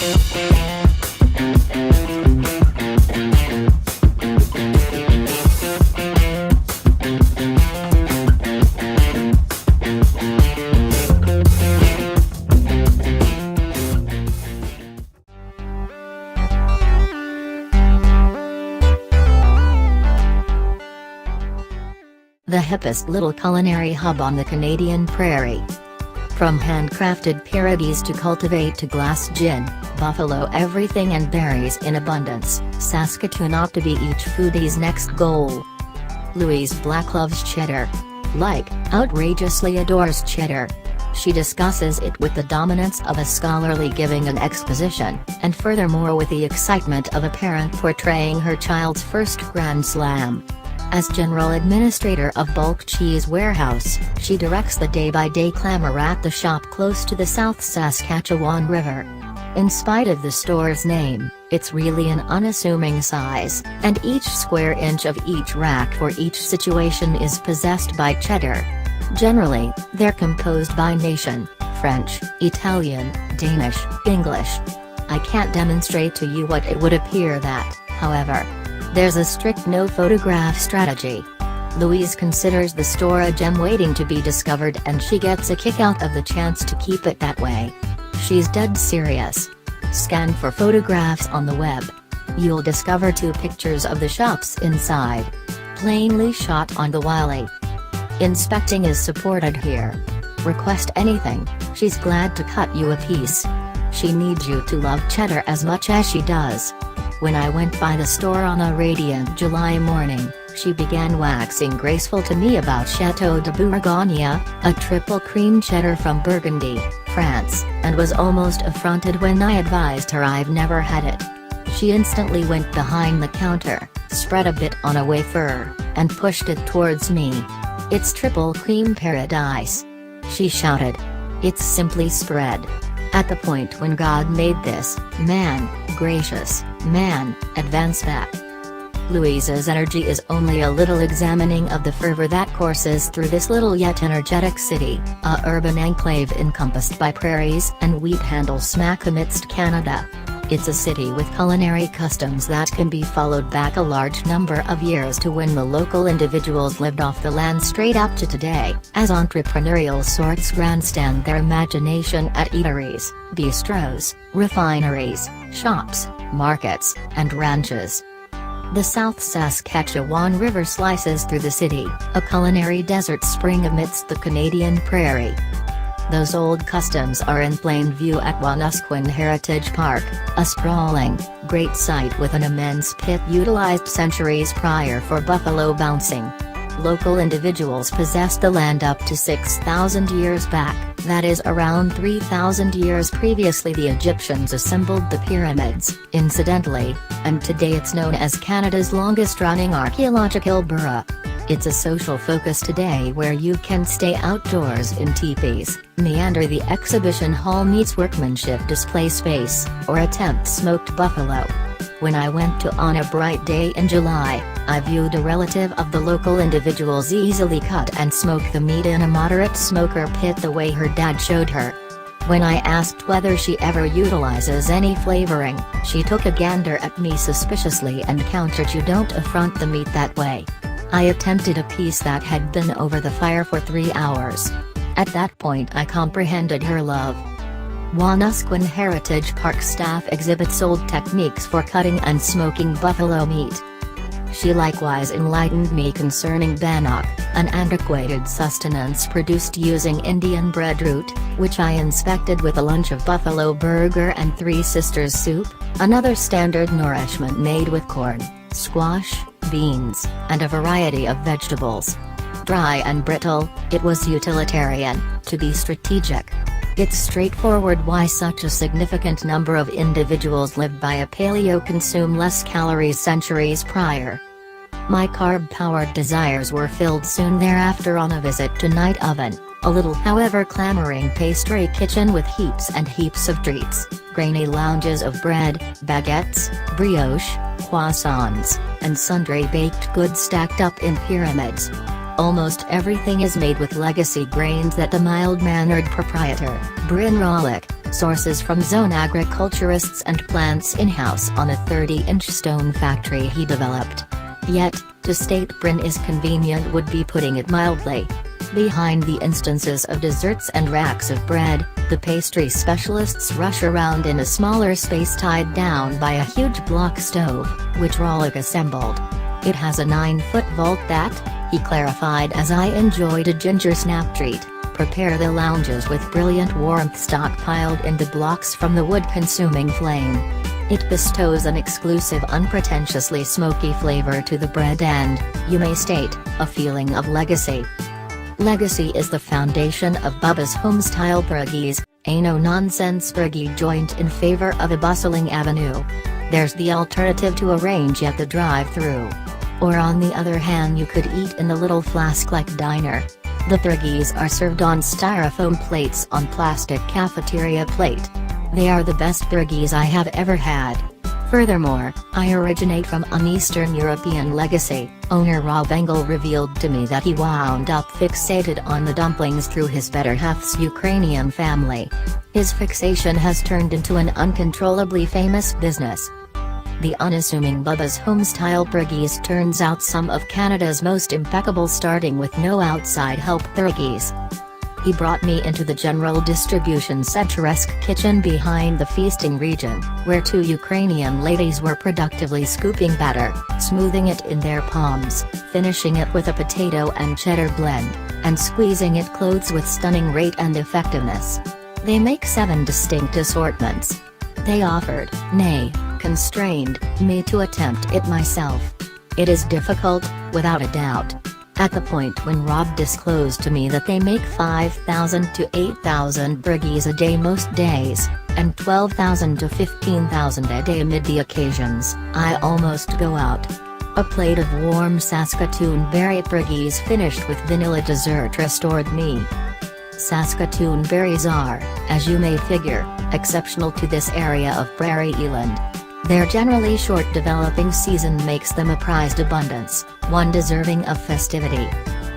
The hippest little culinary hub on the Canadian Prairie. From handcrafted pierogies to cultivate to glass gin, buffalo everything and berries in abundance, Saskatoon ought to be each foodie's next goal. Louise Black loves cheddar. Outrageously adores cheddar. She discusses it with the dominance of a scholarly giving an exposition, and furthermore with the excitement of a parent portraying her child's first Grand Slam. As General Administrator of Bulk Cheese Warehouse, she directs the day-by-day clamor at the shop close to the South Saskatchewan River. In spite of the store's name, it's really an unassuming size, and each square inch of each rack for each situation is possessed by cheddar. Generally, they're composed by nation: French, Italian, Danish, English. I can't demonstrate to you what it would appear that, however. There's a strict no-photograph strategy. Louise considers the store a gem waiting to be discovered, and she gets a kick out of the chance to keep it that way. She's dead serious. Scan for photographs on the web. You'll discover 2 pictures of the shops inside. Plainly shot on the wily. Inspecting is supported here. Request anything, she's glad to cut you a piece. She needs you to love cheddar as much as she does. When I went by the store on a radiant July morning, she began waxing graceful to me about Chateau de Bourgogne, a triple cream cheddar from Burgundy, France, and was almost affronted when I advised her I've never had it. She instantly went behind the counter, spread a bit on a wafer, and pushed it towards me. "It's triple cream paradise," she shouted. "It's simply spread. At the point when God made this, man, gracious, man, advance that." Louise's energy is only a little examining of the fervor that courses through this little yet energetic city, a urban enclave encompassed by prairies and wheat handles smack amidst Canada. It's a city with culinary customs that can be followed back a large number of years to when the local individuals lived off the land straight up to today, as entrepreneurial sorts grandstand their imagination at eateries, bistros, refineries, shops, markets, and ranches. The South Saskatchewan River slices through the city, a culinary desert spring amidst the Canadian Prairie. Those old customs are in plain view at Unassuming Heritage Park, a sprawling, great site with an immense pit utilized centuries prior for buffalo bouncing. Local individuals possessed the land up to 6,000 years back, that is around 3,000 years previously the Egyptians assembled the pyramids, incidentally, and today it's known as Canada's longest-running archaeological borough. It's a social focus today where you can stay outdoors in teepees, meander the exhibition hall meets workmanship display space, or attempt smoked buffalo. When I went to on a bright day in July, I viewed a relative of the local individuals easily cut and smoke the meat in a moderate smoker pit the way her dad showed her. When I asked whether she ever utilizes any flavoring, she took a gander at me suspiciously and countered, "You don't affront the meat that way." I attempted a piece that had been over the fire for 3 hours. At that point I comprehended her love. Unassuming Heritage Park staff exhibits old techniques for cutting and smoking buffalo meat. She likewise enlightened me concerning bannock, an antiquated sustenance produced using Indian breadroot, which I inspected with a lunch of buffalo burger and Three Sisters soup, another standard nourishment made with corn, squash, beans, and a variety of vegetables. Dry and brittle, it was utilitarian, to be strategic. It's straightforward why such a significant number of individuals lived by a paleo consume less calories centuries prior. My carb-powered desires were filled soon thereafter on a visit to Night Oven, a little however clamoring pastry kitchen with heaps and heaps of treats, grainy lounges of bread, baguettes, brioche, croissants, and sundry baked goods stacked up in pyramids. Almost everything is made with legacy grains that the mild-mannered proprietor, Bryn Rollick, sources from zone agriculturists and plants in-house on a 30-inch stone factory he developed. Yet, to state Bryn is convenient would be putting it mildly. Behind the instances of desserts and racks of bread, the pastry specialists rush around in a smaller space tied down by a huge block stove, which Rollick assembled. It has a 9-foot vault that, he clarified as I enjoyed a ginger snap treat, prepare the lounges with brilliant warmth stockpiled in the blocks from the wood-consuming flame. It bestows an exclusive unpretentiously smoky flavor to the bread and, you may state, a feeling of legacy. Legacy is the foundation of Bubba's home-style pierogies, a no-nonsense pierogi joint in favor of a bustling avenue. There's the alternative to arrange at the drive-thru. Or on the other hand you could eat in a little flask-like diner. The pierogies are served on styrofoam plates on plastic cafeteria plate. They are the best pierogies I have ever had. Furthermore, I originate from an Eastern European legacy. Owner Rob Engel revealed to me that he wound up fixated on the dumplings through his better half's Ukrainian family. His fixation has turned into an uncontrollably famous business. The unassuming Bubba's home-style pierogies turns out some of Canada's most impeccable, starting with no outside help pierogies. He brought me into the general distribution centre-esque kitchen behind the feasting region, where 2 Ukrainian ladies were productively scooping batter, smoothing it in their palms, finishing it with a potato and cheddar blend, and squeezing it clothes with stunning rate and effectiveness. They make 7 distinct assortments. They offered, nay, constrained, me to attempt it myself. It is difficult, without a doubt. At the point when Rob disclosed to me that they make 5,000 to 8,000 pierogies a day most days, and 12,000 to 15,000 a day amid the occasions, I almost go out. A plate of warm Saskatoon berry pierogies finished with vanilla dessert restored me. Saskatoon berries are, as you may figure, exceptional to this area of prairie eland. Their generally short developing season makes them a prized abundance, one deserving of festivity.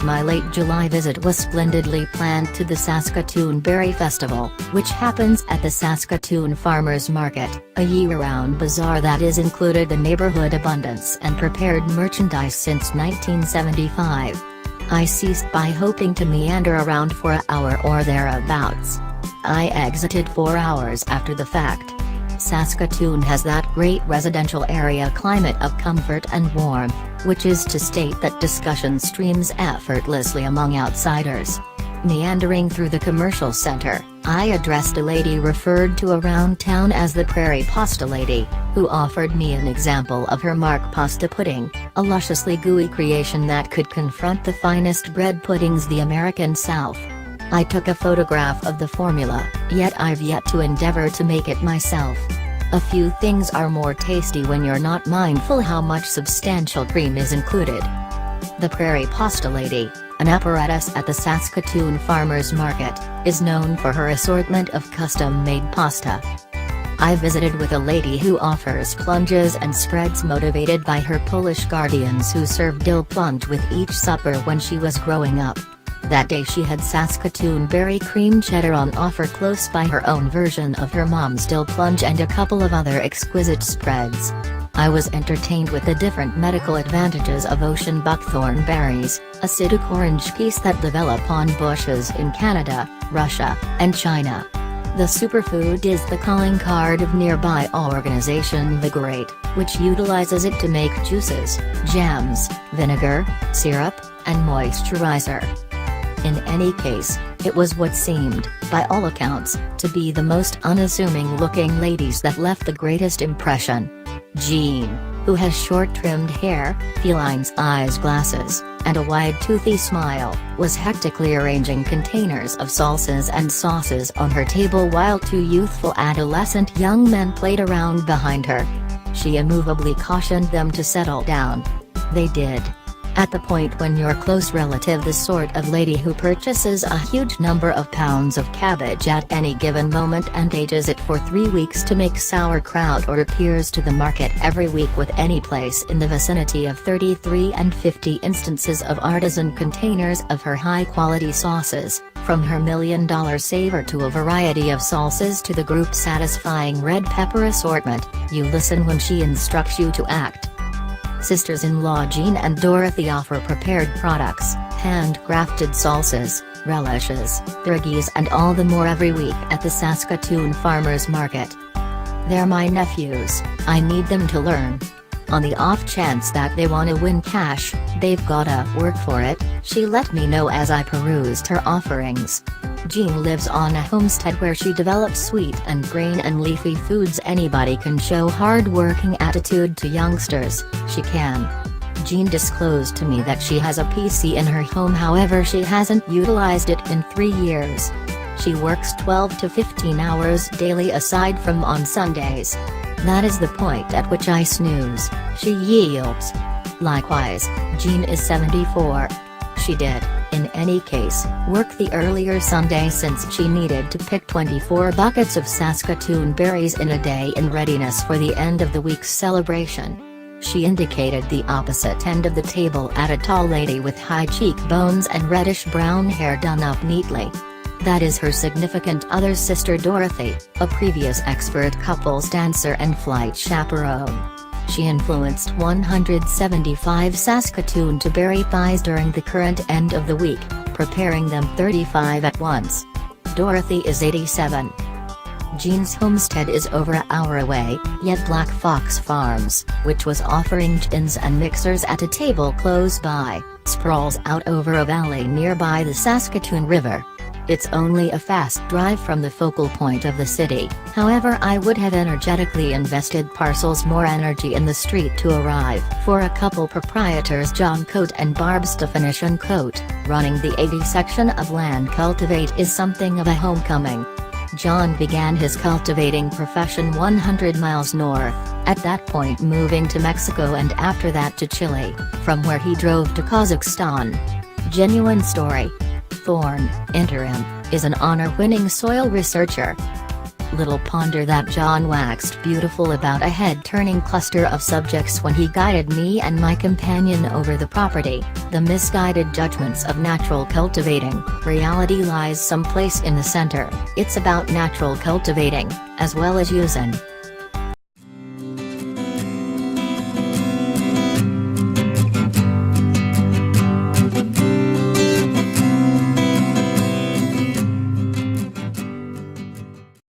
My late July visit was splendidly planned to the Saskatoon Berry Festival, which happens at the Saskatoon Farmers Market, a year-round bazaar that has included the neighborhood abundance and prepared merchandise since 1975. I ceased by hoping to meander around for an hour or thereabouts. I exited 4 hours after the fact. Saskatoon has that great residential area climate of comfort and warmth, which is to state that discussion streams effortlessly among outsiders. Meandering through the commercial center, I addressed a lady referred to around town as the Prairie Pasta Lady, who offered me an example of her mark pasta pudding, a lusciously gooey creation that could confront the finest bread puddings the American South. I took a photograph of the formula, yet I've yet to endeavor to make it myself. A few things are more tasty when you're not mindful how much substantial cream is included. The Prairie Pasta Lady, an apparatus at the Saskatoon Farmers Market, is known for her assortment of custom-made pasta. I visited with a lady who offers plunges and spreads motivated by her Polish guardians who served dill plunge with each supper when she was growing up. That day she had Saskatoon berry cream cheddar on offer close by, her own version of her mom's dill plunge, and a couple of other exquisite spreads. I was entertained with the different medical advantages of ocean buckthorn berries, acidic orange peas that develop on bushes in Canada, Russia, and China. The superfood is the calling card of nearby organization Vigorate, which utilizes it to make juices, jams, vinegar, syrup, and moisturizer. In any case, it was what seemed, by all accounts, to be the most unassuming-looking ladies that left the greatest impression. Jean, who has short-trimmed hair, feline eyes, glasses, and a wide toothy smile, was hectically arranging containers of salsas and sauces on her table while 2 youthful adolescent young men played around behind her. She immovably cautioned them to settle down. They did. At the point when your close relative, the sort of lady who purchases a huge number of pounds of cabbage at any given moment and ages it for 3 weeks to make sauerkraut, or appears to the market every week with any place in the vicinity of 33 and 50 instances of artisan containers of her high-quality sauces, From her $1,000,000 saver to a variety of salsas to the group's satisfying red pepper assortment, you listen when she instructs you to act. Sisters-in-law Jean and Dorothy offer prepared products, handcrafted salsas, relishes, pierogies and all the more every week at the Saskatoon Farmers Market. They're my nephews, I need them to learn. On the off chance that they want to win cash, they've gotta work for it, she let me know as I perused her offerings. Jean lives on a homestead where she develops sweet and grain and leafy foods. Anybody can show hard-working attitude to youngsters, she can. Jean disclosed to me that she has a PC in her home, however she hasn't utilized it in 3 years. She works 12 to 15 hours daily aside from on Sundays. That is the point at which I snooze, she yields. Likewise, Jean is 74. She did, in any case, work the earlier Sunday since she needed to pick 24 buckets of Saskatoon berries in a day in readiness for the end of the week's celebration. She indicated the opposite end of the table at a tall lady with high cheekbones and reddish-brown hair done up neatly. That is her significant other's sister Dorothy, a previous expert couples dancer and flight chaperone. She influenced 175 Saskatoon to berry pies during the current end of the week, preparing them 35 at once. Dorothy is 87. Jean's homestead is over an hour away, yet Black Fox Farms, which was offering gins and mixers at a table close by, sprawls out over a valley nearby the Saskatoon River. It's only a fast drive from the focal point of the city, however I would have energetically invested parcels more energy in the street to arrive. For a couple proprietors John Coate and Barb Stefanish & Coate, running the 80 section of land Cultivate is something of a homecoming. John began his cultivating profession 100 miles north, at that point moving to Mexico and after that to Chile, from where he drove to Kazakhstan. Genuine story. Thorne, interim, is an honor-winning soil researcher. Little ponder that John waxed beautiful about a head-turning cluster of subjects when he guided me and my companion over the property, the misguided judgments of natural cultivating. Reality lies someplace in the center. It's about natural cultivating, as well as using